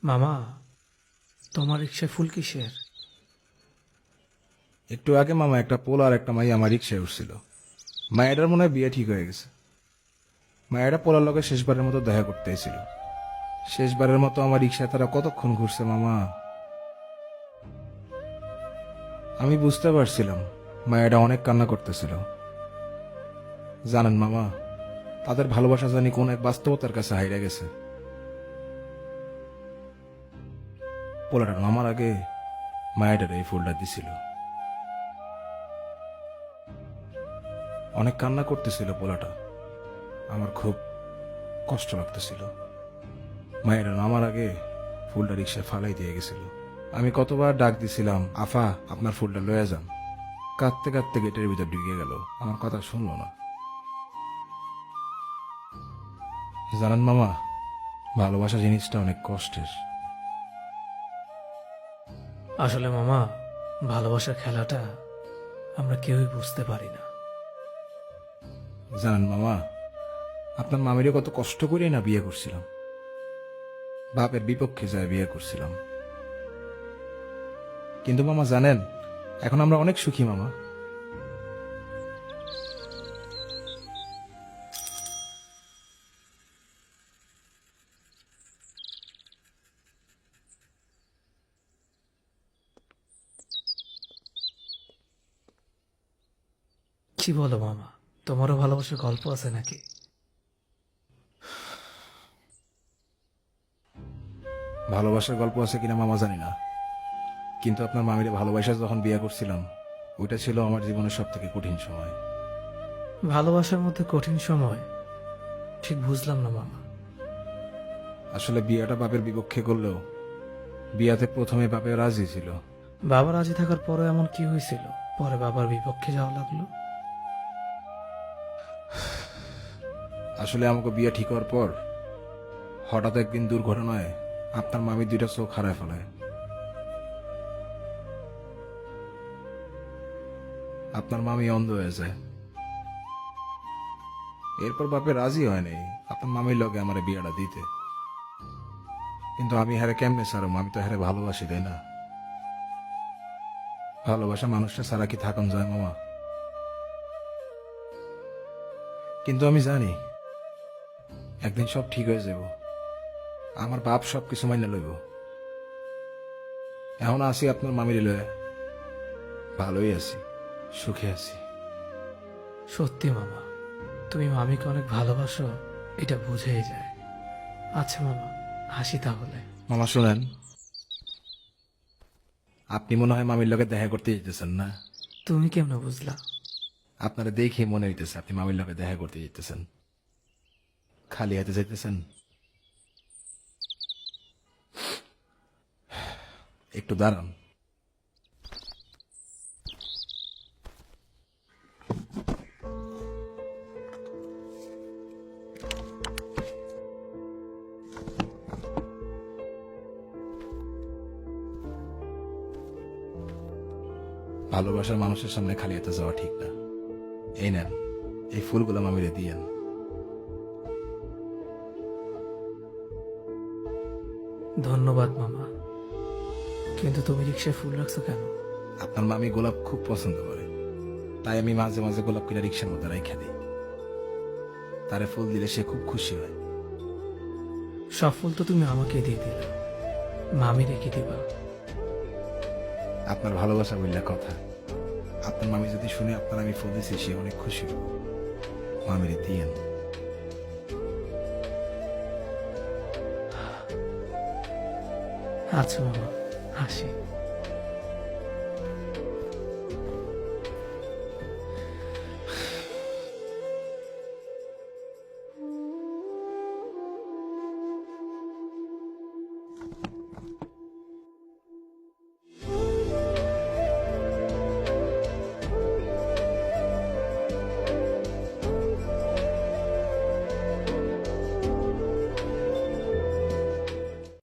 মামা, তোমার রিক্সায় ফুল কিসের? একটু আগে মামা একটা পোল আর একটা মাই আমার রিক্সায় উঠছিল। মায়েরার মনে হয় বিয়ে ঠিক হয়ে গেছে। মায়েরা পোলার লগে শেষবারের মতো দেখা করতে এসেছিল। শেষবারের মতো আমার রিক্সায় তারা কতক্ষণ ঘুরছে মামা। আমি বুঝতে পারছিলাম মায়েরা অনেক কান্না করতেছিল। জানেন মামা, তাদের ভালোবাসা জানি কোন এক বাস্তবতার কাছে হাইরা গেছে। পোলাটা নামার আগে মায়েরার এই ফুলটা দিছিল। অনেক কান্না করতেছিল পোলাটা। আমার খুব কষ্ট লাগতেছিল। মায়েরা নামার আগে ফুলটা রিক্সায় ফালাই দিয়ে গেছিল। আমি কতবার ডাক দিছিলাম, আফা আপনার ফুলটা লয়ে যান। কাঁদতে কাঁদতে গেটের ভিতর ঢুকে গেল, আমার কথা শুনলো না। জানেন মামা, ভালোবাসা জিনিসটা অনেক কষ্টের। আসলে মামা, ভালোবাসার খেলাটা আমরা কেউই বুঝতে পারি না। জানেন মামা, আপনার মামিরে কত কষ্ট করে না বিয়ে করছিলাম। বাপের বিপক্ষে যায় বিয়ে করছিলাম। কিন্তু মামা জানেন, এখন আমরা অনেক সুখী মামা। কি বলো মামা, তোমারও ভালোবাসার গল্প আছে নাকি? ভালোবাসার গল্প আছে কিনা মামা জানি না, কিন্তু আপনার মামিরে ভালোবাসা যখন বিয়ে করছিলাম, ওইটা ছিল আমার জীবনের সব থেকে কঠিন সময়। ভালোবাসার মধ্যে কঠিন সময়? ঠিক বুঝলাম না মামা। আসলে বিয়েটা বাপের বিপক্ষে করলেও বিয়াতে প্রথমে বাপে রাজি ছিল। বাবা রাজি থাকার পরে এমন কি হয়েছিল পরে বাবার বিপক্ষে যাওয়া লাগলো? আসলে আমাকে বিয়ে ঠিক হওয়ার পর হঠাৎ একদিন দুর্ঘটনায় আপনার মামি দুইটা চোখ হারায় ফেলায়। আপনার মামি অন্ধ হয়ে যায়। এরপর বাপে রাজি হয় নাই আপনার মামির লগে আমার বিয়েটা দিতে। কিন্তু আমি হারে কেমনে ছাড়ো, আমি তো হারে ভালোবাসি, তাই না? ভালোবাসা মানুষটা ছাড়া কি থাকুন যায় মামা? কিন্তু আমি জানি একদিন সব ঠিক হয়ে যাব। আমার বাপ সবকিছু মাইনে লইব। এখন আসি আপনার মামির লয়ে, ভালোই আছি, সুখে আছি। সত্যি মামা, তুমি মামিকে অনেক ভালোবাসো, এটা বুঝেই যায়। আচ্ছা মামা, হাসি তাহলে। মামা শোনেন, আপনি মনে হয় মামির লগে দেখা করতে যেতেছেন না? তুমি কেমনে বুঝলা? আপনারা দেখে মনে হইতেছে আপনি মামির লগে দেখা করতে যেতেছেন। খালি হাতে যাইতেছেন? একটু দাঁড়ান। ভালোবাসার মানুষের সামনে খালি হাতে যাওয়া ঠিক না। এই নেন, এই ফুলগুলো মামিরে দিয়েন। ধন্যবাদ মামা, কিন্তু তুমি রিক্সায় ফুল রাখছো কেন? আপনার মামি গোলাপ খুব পছন্দ করে, তাই আমি মাঝে মাঝে গোলাপ কিনা রিক্সার মধ্যে রাইখা দিই। তারে ফুল দিলে সে খুব খুশি হয়। সব ফুল তো তুমি আমাকে দিয়ে দিলে, মামি রেখে দিবা? আপনার ভালোবাসা বললে কথা। আপনার মামি যদি শুনে আপনার আমি ফুল দিছি, সে অনেক খুশি হবে। মামিরে দিয়েন। আচ্ছা মামা, হাসি।